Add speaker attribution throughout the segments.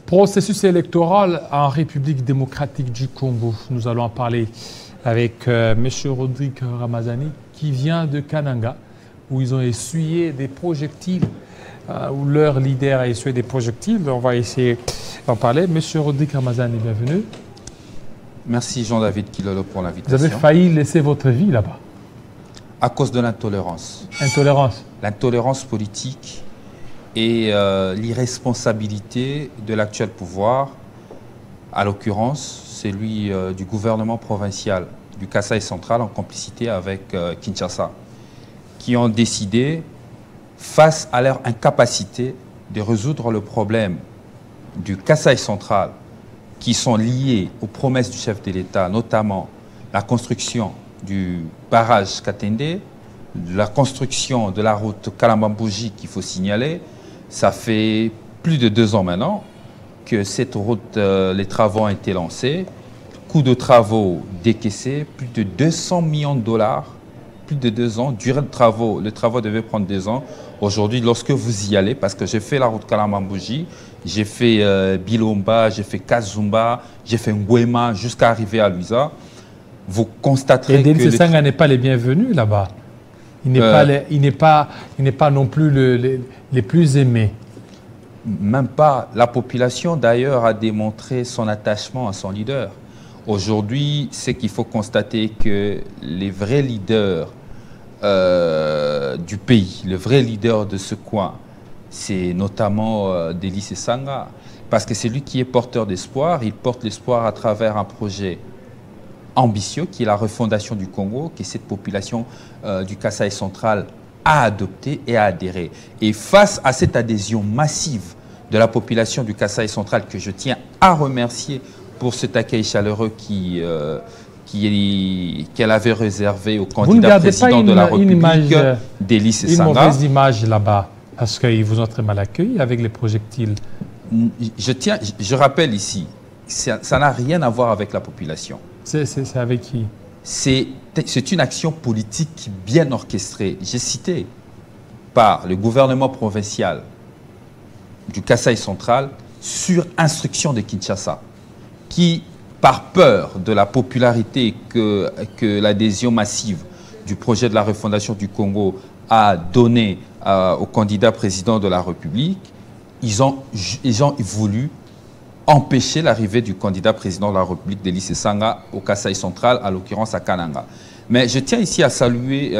Speaker 1: Processus électoral en République démocratique du Congo. Nous allons en parler avec M. Rodrigue Ramazani qui vient de Kananga où ils ont essuyé des projectiles, où leur leader a essuyé des projectiles. On va essayer d'en parler. M. Rodrigue Ramazani, bienvenue.
Speaker 2: Merci Jean-David Kilolo pour l'invitation.
Speaker 1: Vous avez failli laisser votre vie là-bas.
Speaker 2: À cause de l'intolérance.
Speaker 1: Intolérance.
Speaker 2: L'intolérance politique et l'irresponsabilité de l'actuel pouvoir, à l'occurrence celui du gouvernement provincial du Kasaï central en complicité avec Kinshasa, qui ont décidé, face à leur incapacité de résoudre le problème du Kasaï central, qui sont liés aux promesses du chef de l'État, notamment la construction du barrage Katende, la construction de la route Kalambambouji qu'il faut signaler. Ça fait plus de 2 ans maintenant que cette route, les travaux ont été lancés. Coût de travaux décaissé, plus de 200 millions de dollars, plus de 2 ans. Durée de travaux, les travaux devaient prendre 2 ans. Aujourd'hui, lorsque vous y allez, parce que j'ai fait la route Kalambambouji, j'ai fait Bilomba, j'ai fait Kazumba, j'ai fait Ngwema jusqu'à arriver à Luisa, vous constaterez que...
Speaker 1: Denis Sanga n'est pas les bienvenus là-bas. Il n'est pas non plus les plus aimés.
Speaker 2: Même pas. La population, d'ailleurs, a démontré son attachement à son leader. Aujourd'hui, c'est qu'il faut constater que les vrais leaders du pays, le vrai leader de ce coin, c'est notamment Denis Sanga. Parce que c'est lui qui est porteur d'espoir. Il porte l'espoir à travers un projet ambitieux qui est la refondation du Congo, que cette population du Kasaï central a adopté et a adhéré. Et face à cette adhésion massive de la population du Kasaï central, que je tiens à remercier pour cet accueil chaleureux qu'elle avait réservé au candidat président de la République, Denis Sanga.
Speaker 1: Une mauvaise image là-bas, parce qu'ils vous ont très mal accueilli avec les projectiles.
Speaker 2: Je rappelle ici, ça n'a rien à voir avec la population.
Speaker 1: C'est avec qui?
Speaker 2: C'est une action politique bien orchestrée. J'ai cité par le gouvernement provincial du Kasaï central sur instruction de Kinshasa, qui, par peur de la popularité que l'adhésion massive du projet de la refondation du Congo a donné au candidat président de la République, ils ont voulu empêcher l'arrivée du candidat président de la République, Denis Sanga, au Kasaï central, à l'occurrence à Kananga. Mais je tiens ici à saluer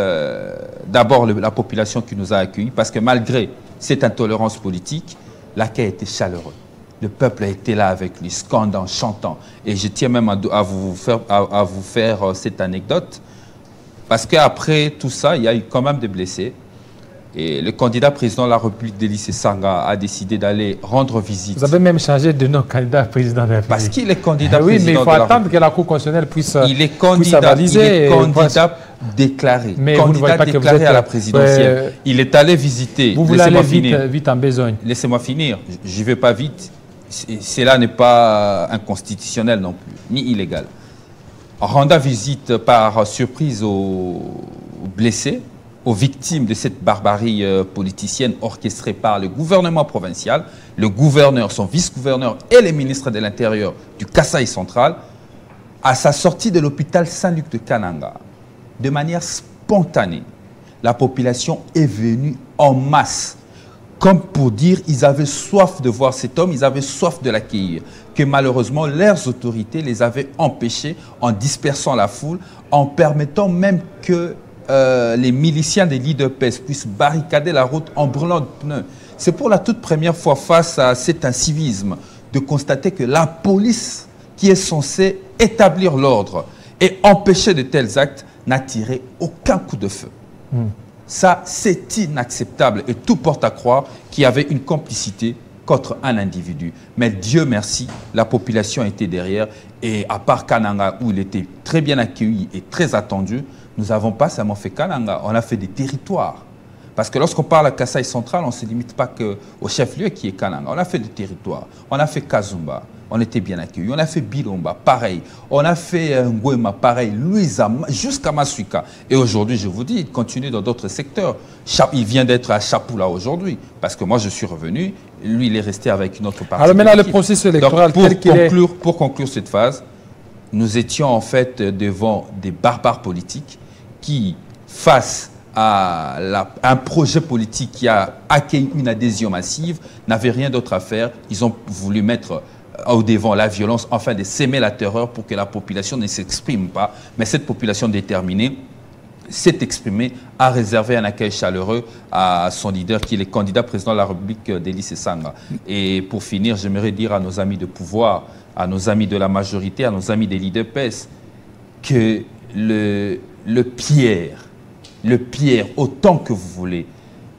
Speaker 2: d'abord la population qui nous a accueillis, parce que malgré cette intolérance politique, l'accueil était chaleureux. Le peuple a été là avec lui, scandant, chantant. Et je tiens même à vous faire cette anecdote, parce qu'après tout ça, il y a eu quand même des blessés. Et le candidat président de la République, Denis Sanga, a décidé d'aller rendre visite.
Speaker 1: Vous avez même changé de nom, candidat président de la République.
Speaker 2: Parce qu'il est candidat président.
Speaker 1: Oui, mais il faut attendre que la Cour constitutionnelle puisse
Speaker 2: avaliser. Il est candidat déclaré.
Speaker 1: Mais
Speaker 2: candidat
Speaker 1: vous ne voyez pas
Speaker 2: déclaré
Speaker 1: que vous êtes,
Speaker 2: à la présidentielle. Il est allé visiter.
Speaker 1: Vous voulez aller vite en besogne.
Speaker 2: Laissez-moi finir. Je ne vais pas vite. Cela n'est pas inconstitutionnel non plus, ni illégal. En rendant visite par surprise aux blessés, aux victimes de cette barbarie politicienne orchestrée par le gouvernement provincial, le gouverneur, son vice-gouverneur et les ministres de l'Intérieur du Kasaï central, à sa sortie de l'hôpital Saint-Luc de Kananga, de manière spontanée, la population est venue en masse, comme pour dire qu'ils avaient soif de voir cet homme, ils avaient soif de l'accueillir, que malheureusement leurs autorités les avaient empêchés en dispersant la foule, en permettant même que les miliciens des l'IDPS puissent barricader la route en brûlant de pneus. C'est pour la toute première fois face à cet incivisme de constater que la police qui est censée établir l'ordre et empêcher de tels actes n'a tiré aucun coup de feu. Ça, c'est inacceptable et tout porte à croire qu'il y avait une complicité contre un individu. Mais Dieu merci, la population était derrière et à part Kananga où il était très bien accueilli et très attendu, nous n'avons pas seulement fait Kananga, on a fait des territoires. Parce que lorsqu'on parle à Kasaï central, on ne se limite pas qu'au chef-lieu qui est Kananga. On a fait des territoires, on a fait Kazumba, on était bien accueillis. On a fait Bilomba, pareil. On a fait Ngwema, pareil. Louisa, jusqu'à Masuika. Et aujourd'hui, je vous dis, il continue dans d'autres secteurs. Il vient d'être à Chapula aujourd'hui. Parce que moi, je suis revenu lui, il est resté avec une autre partie.
Speaker 1: Alors maintenant, le processus électoral tel qu'il est...
Speaker 2: Pour conclure cette phase, nous étions en fait devant des barbares politiques qui, face à un projet politique qui a accueilli une adhésion massive, n'avaient rien d'autre à faire. Ils ont voulu mettre au devant la violence, enfin de s'aimer la terreur pour que la population ne s'exprime pas. Mais cette population déterminée s'est exprimée, a réservé un accueil chaleureux à son leader qui est le candidat président de la République, Délice Sanga. Et pour finir, j'aimerais dire à nos amis de pouvoir, à nos amis de la majorité, à nos amis des leaders PES, que le pierre, autant que vous voulez,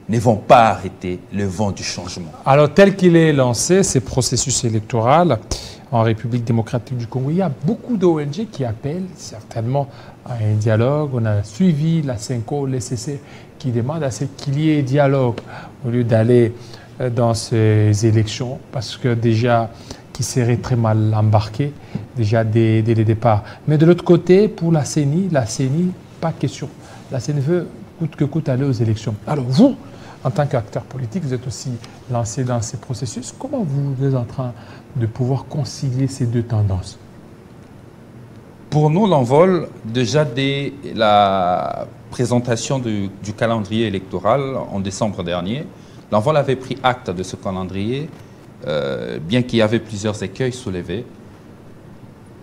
Speaker 2: ne vont pas arrêter le vent du changement.
Speaker 1: Alors, tel qu'il est lancé, ces processus électoraux en République démocratique du Congo, il y a beaucoup d'ONG qui appellent certainement à un dialogue. On a suivi la CENCO, l'ECC, qui demandent à ce qu'il y ait dialogue au lieu d'aller dans ces élections, parce que déjà, qui serait très mal embarqué, déjà dès le départ. Mais de l'autre côté, pour la CENI, pas question. La CENI veut coûte que coûte aller aux élections. Alors vous, en tant qu'acteur politique, vous êtes aussi lancé dans ces processus. Comment vous êtes en train de pouvoir concilier ces deux tendances?
Speaker 2: Pour nous, l'envol, déjà dès la présentation du calendrier électoral en décembre dernier, l'envol avait pris acte de ce calendrier, bien qu'il y avait plusieurs écueils soulevés.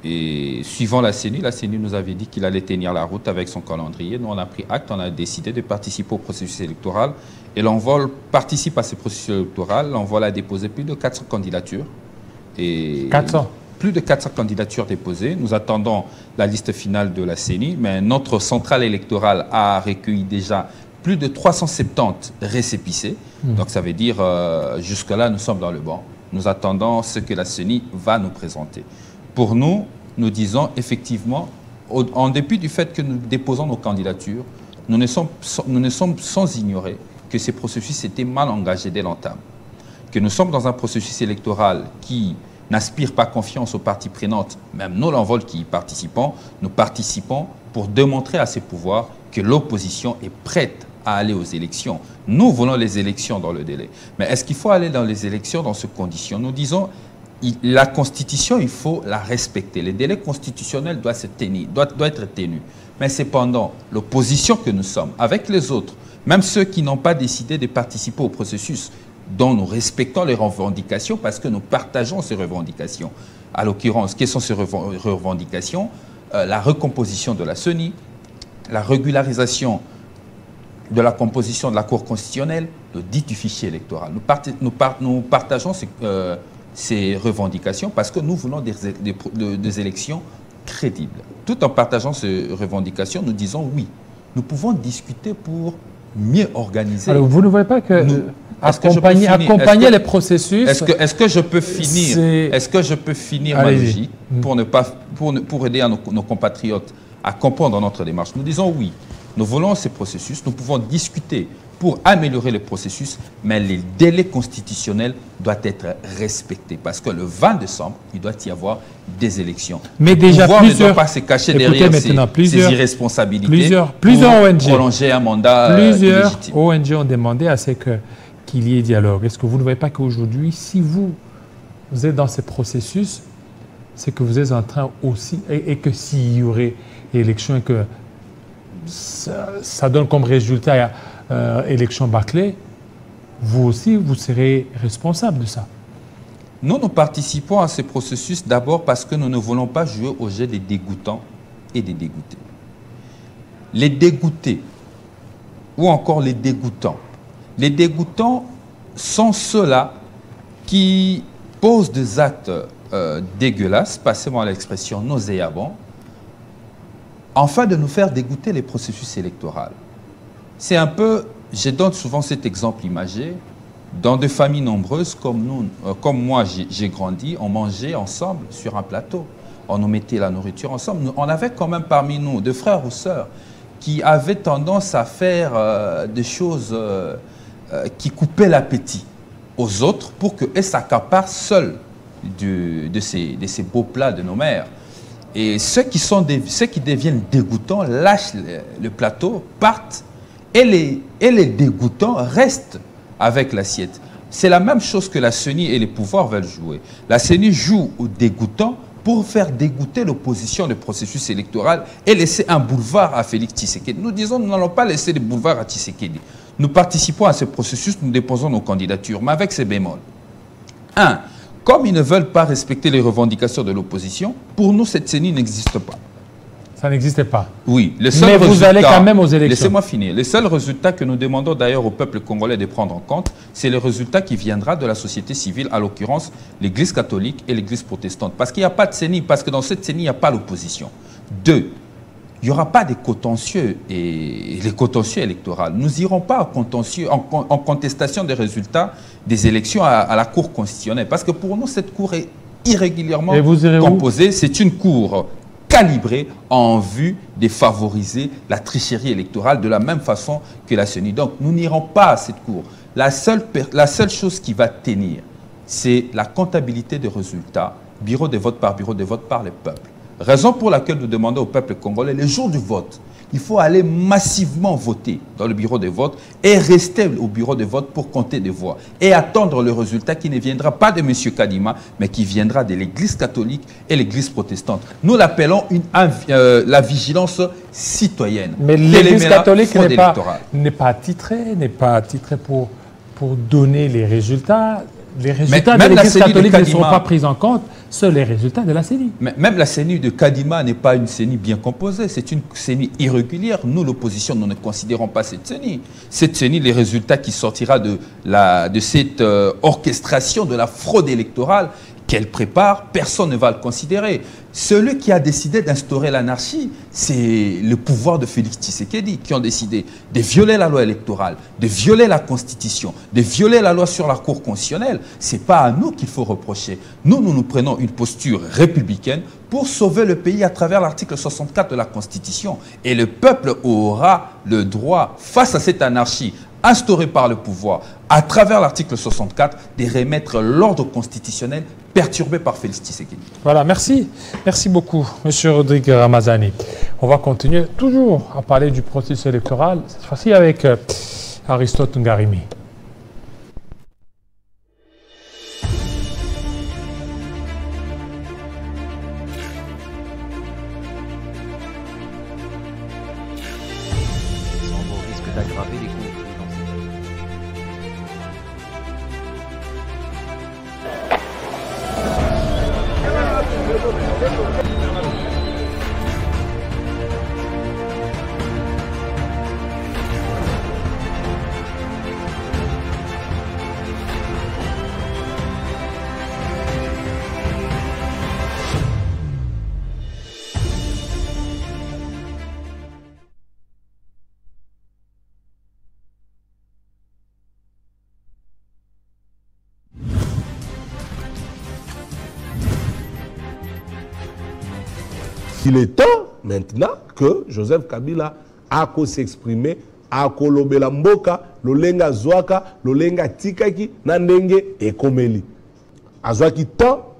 Speaker 2: Et suivant la CENI nous avait dit qu'il allait tenir la route avec son calendrier. Nous, on a pris acte, on a décidé de participer au processus électoral. Et l'envol participe à ce processus électoral. L'envol a déposé plus de 400 candidatures. Et
Speaker 1: 400
Speaker 2: plus de 400 candidatures déposées. Nous attendons la liste finale de la CENI, mais notre centrale électorale a recueilli déjà plus de 370 récépissés. Donc ça veut dire, jusque-là, nous sommes dans le banc. Nous attendons ce que la CENI va nous présenter. Pour nous, nous disons effectivement, en dépit du fait que nous déposons nos candidatures, nous ne sommes sans ignorer que ces processus étaient mal engagés dès l'entame. Que nous sommes dans un processus électoral qui n'aspire pas confiance aux parties prenantes, même nous, l'envol qui y participons, nous participons pour démontrer à ces pouvoirs que l'opposition est prête à aller aux élections. Nous voulons les élections dans le délai. Mais est-ce qu'il faut aller dans les élections dans ces conditions? Nous disons, la Constitution, il faut la respecter. Le délai constitutionnel doit être tenu. Mais cependant, l'opposition que nous sommes, avec les autres, même ceux qui n'ont pas décidé de participer au processus, dont nous respectons les revendications parce que nous partageons ces revendications. À l'occurrence, quelles sont ces revendications? La recomposition de la CENI, la régularisation de la composition de la Cour constitutionnelle, le dit du fichier électoral. Nous partageons ces revendications parce que nous voulons des élections crédibles. Tout en partageant ces revendications, nous disons oui, nous pouvons discuter pour mieux organiser.
Speaker 1: Alors, vous ne voyez pas que accompagner les processus...
Speaker 2: Est-ce que je peux finir, ma logique pour aider nos compatriotes à comprendre notre démarche? Nous disons oui, nous voulons ces processus, nous pouvons discuter pour améliorer le processus, mais les délais constitutionnels doivent être respectés parce que le 20 décembre, il doit y avoir des élections.
Speaker 1: Mais déjà
Speaker 2: ne doit pas se cacher derrière ces irresponsabilités
Speaker 1: plusieurs ONG,
Speaker 2: prolonger un mandat illégitime.
Speaker 1: ONG ont demandé à ce qu'il y ait dialogue. Est-ce que vous ne voyez pas qu'aujourd'hui, si vous êtes dans ces processus, c'est que vous êtes en train aussi, et que s'il y aurait élection et que ça donne comme résultat élection bâclée, vous aussi, vous serez responsable de ça.
Speaker 2: Nous participons à ce processus d'abord parce que nous ne voulons pas jouer au jeu des dégoûtants et des dégoûtés. Les dégoûtés ou encore les dégoûtants. Les dégoûtants sont ceux-là qui posent des actes dégueulasses, passez-moi l'expression nauséabond, afin de nous faire dégoûter les processus électoraux. C'est un peu, je donne souvent cet exemple imagé, dans des familles nombreuses comme moi j'ai grandi, on mangeait ensemble sur un plateau, on nous mettait la nourriture ensemble. On avait quand même parmi nous des frères ou sœurs qui avaient tendance à faire des choses qui coupaient l'appétit aux autres pour qu'eux s'accaparent seuls de ces beaux plats de nos mères. Et ceux qui deviennent dégoûtants lâchent le plateau, partent, et les dégoûtants restent avec l'assiette. C'est la même chose que la CENI et les pouvoirs veulent jouer. La CENI joue au dégoûtant pour faire dégoûter l'opposition du processus électoral et laisser un boulevard à Félix Tshisekedi. Nous disons, nous n'allons pas laisser de boulevard à Tshisekedi. Nous participons à ce processus, nous déposons nos candidatures, mais avec ces bémols. 1. Comme ils ne veulent pas respecter les revendications de l'opposition, pour nous, cette CENI n'existe pas.
Speaker 1: Ça n'existait pas.
Speaker 2: Oui. Le seul
Speaker 1: mais vous
Speaker 2: résultat,
Speaker 1: allez quand même aux élections.
Speaker 2: Laissez-moi finir. Le seul résultat que nous demandons d'ailleurs au peuple congolais de prendre en compte, c'est le résultat qui viendra de la société civile, à l'occurrence l'Église catholique et l'Église protestante. Parce qu'il n'y a pas de CENI, parce que dans cette CENI, il n'y a pas l'opposition. 2. Il n'y aura pas des contentieux et les contentieux électoraux. Nous n'irons pas en contestation des résultats des élections à la Cour constitutionnelle. Parce que pour nous, cette Cour est irrégulièrement composée. C'est une Cour calibrée en vue de favoriser la tricherie électorale de la même façon que la CENI. Donc, nous n'irons pas à cette Cour. La seule chose qui va tenir, c'est la comptabilité des résultats, bureau de vote par le peuple. Raison pour laquelle nous demandons au peuple congolais, le jour du vote, il faut aller massivement voter dans le bureau de vote et rester au bureau de vote pour compter des voix et attendre le résultat qui ne viendra pas de M. Kadima, mais qui viendra de l'Église catholique et l'Église protestante. Nous l'appelons la vigilance citoyenne.
Speaker 1: Mais l'Église catholique n'est pas titrée pour donner les résultats. Les résultats de l'Église catholique ne seront pas pris en compte, seuls les résultats de la CENI.
Speaker 2: Même la CENI de Kadima n'est pas une CENI bien composée, c'est une CENI irrégulière. Nous, l'opposition, nous ne considérons pas cette CENI. Cette CENI, les résultats qui sortira de cette orchestration de la fraude électorale qu'elle prépare, personne ne va le considérer. Celui qui a décidé d'instaurer l'anarchie, c'est le pouvoir de Félix Tshisekedi, qui ont décidé de violer la loi électorale, de violer la Constitution, de violer la loi sur la Cour constitutionnelle. Ce n'est pas à nous qu'il faut reprocher. Nous prenons une posture républicaine pour sauver le pays à travers l'article 64 de la Constitution. Et le peuple aura le droit, face à cette anarchie instaurée par le pouvoir, à travers l'article 64, de remettre l'ordre constitutionnel perturbé par Félix Tshisekedi.
Speaker 1: Voilà, merci. Merci beaucoup, M. Rodrigue Ramazani. On va continuer toujours à parler du processus électoral, cette fois-ci avec Aristote Ngarimi.
Speaker 3: D'aggraver les cours.
Speaker 4: Il est temps maintenant que Joseph Kabila a s'exprimer, a kolobela mboka, lolenga zwaka, lolenga tikaki, nandenge et komeli. Azwaki temps,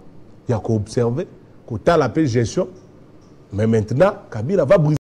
Speaker 4: il y a qu'à observer, qu'au la gestion, mais maintenant Kabila va briser.